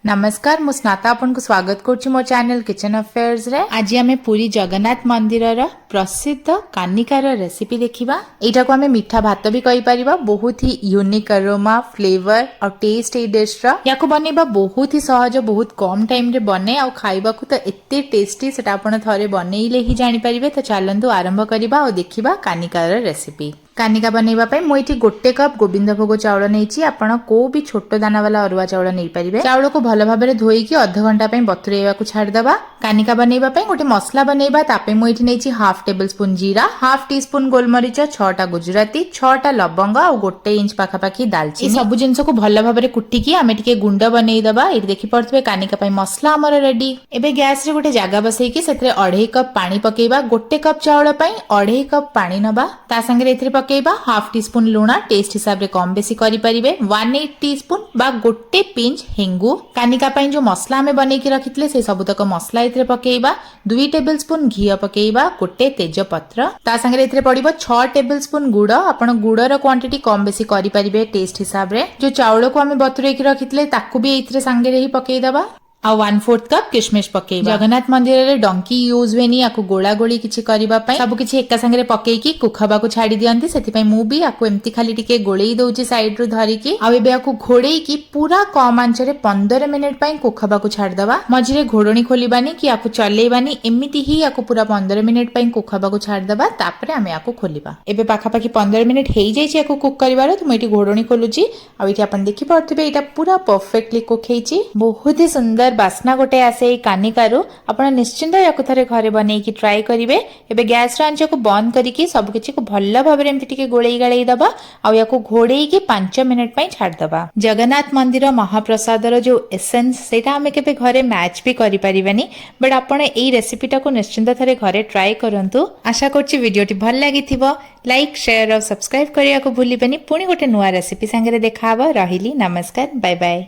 नमस्कार मु स्नाता आपन को स्वागत करछि मो चैनल किचन अफेयर्स रे। आज आमे पुरी जगन्नाथ मंदिर रा प्रसिद्ध कानिकार रेसिपी देखिबा। एटा को आमे मीठा भात भी कहि परिबा। बहुत ही यूनिक अरोमा फ्लेवर और टेस्ट ए डिश रा याको बनेबा बहुत ही सहज, बहुत कम टाइम रे बने और खाइबा को त एते टेस्टी सेटा आपन थरे बनेइले ही जानि परिबे। त चलंतु आरंभ करिबा और देखिबा कानिकार रेसिपी। कानिका बनैबा पई मु एठी गोटे कप गोविंद भोग चाउल नैछि। आपण को भी छोट दाना वाला अरुआ चाउल नै परिबे। चाउल को भलो भाबरे धोई कि आधा घंटा पई बतुरेबा को छाड़ दबा। कानिका बनैबा पई गोटे मसला बनैबा तापे मु एठी नैछि हाफ टेबल स्पून जीरा, हाफ टी स्पून गोलमरिच, 6टा गुजराती, 6टा लवंग और 1 इंच पाखा पाखी दालचीनी। सब जिंस को भलो भाबरे कुट्टी कि आमे टिके गुंड बनै दबा। एठी देखि पड़थबे कानिका पई मसला हमर रेडी। एबे गैस रे गोटे जागा बसै कि सेतरे 2.5 कप पानी पकेइबा। गोटे कप चाउल पई 2.5 कप पानी नबा। ता संगे एथिरे पकेइबा हाफ टी स्पून लुणा, टेस्ट हिसाब रे कम बेसी करि परिबे। 1/8 टीस्पून बा गोटे पिंच हेंगु। कानिका पई जो मसला हमें बनै कि रखितले से सब तक मसला एथिरे पकेइबा। 2 टेबल स्पून घी पकेइबा, गोटे तेज पत्र। ता संगे एथिरे पडिबो 6 टेबल स्पून गुड़। आपण गुड़र क्वांटिटी कम बेसी करि परिबे टेस्ट हिसाब रे। जो चाउल को हमें बतुरै कि रखितले ताकू भी एथिरे संगे रे ही पकेइ दबा। आ 1/4 कप किशमिश पकेइबा। जगन्नाथ मंदिर रे डंकी यूज वेनी याकू गोळा गोळी किछि करिबा पई सब किछि एका संगे पकेइ कि कुखबा को छाडी दियंती। सेति पई मु भी याकू एम्ति खाली टिके गोळेई दउची साइड रु धरि कि। आ एबे याकू घोड़ेई कि पूरा कम आंच रे 15 मिनिट पई कुखबा को छाड दबा। मझिरे घोड़णी खोलिबानी कि याकू चलेइबानी। एमिति ही याकू पूरा 15 मिनिट पई कुखबा को छाड दबा। तापरे आमे याकू खोलिबा। एबे पाखा पाखी 15 मिनिट हेई जाईची याकू कुक करिवार। त मु एठी घोड़णी खोलुची। आ एठी आपण देखि पड़थबे एटा पूरा परफेक्टली कुक हेईची। बहुत ही सुंदर बास्ना गोटे आसे कानिकारु। आपण निश्चिंत याकू थरे घरे बनै कि ट्राई करिवे। एबे गैस रा आंच को बंद करी कि सब किछि को भल्ला भाबरे एम्ति टिके गोळेई गाळेई दबा। आ याकू घोड़ेई कि 5 मिनिट पई छाड दबा। जगन्नाथ मंदिर महाप्रसाद रो जो एसेंस सेटा हमें केबे घरे मैच भी करि परिबानी। बट आपण एई रेसिपीटा को निश्चिंत थरे घरे ट्राई करंतु। आशा करछि वीडियोटी भल लागिथिबो। लाइक शेयर और सब्सक्राइब करिया को भूलिबेनी। पुणी गोटे नुवा रेसिपी संगे देखा हबो। रहिली नमस्कार, बाय बाय।